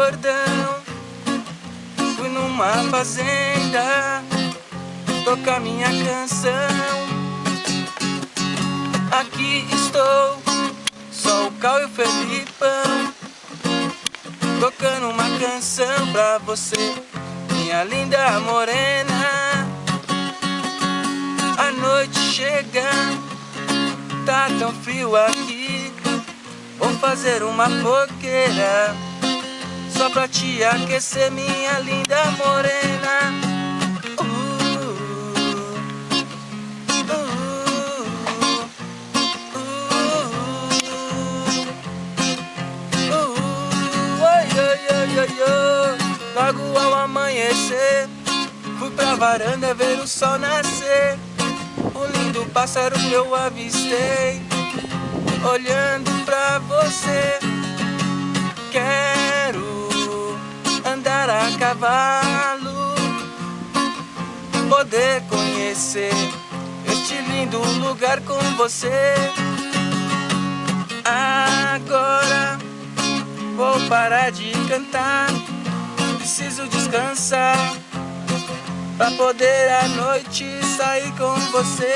cordão. Fui numa fazenda tocar minha canção. Aqui estou, só o Cal e o Felipão, tocando uma canção pra você, minha linda morena. A noite chega, tá tão frio aqui, vou fazer uma fogueira só pra te aquecer, minha linda morena. Logo ao amanhecer, fui pra varanda ver o sol nascer. Um lindo pássaro que eu avistei, olhando pra você. Quero andar a cavalo, poder conhecer este lindo lugar com você. Agora vou parar de cantar, preciso descansar pra poder à noite sair com você.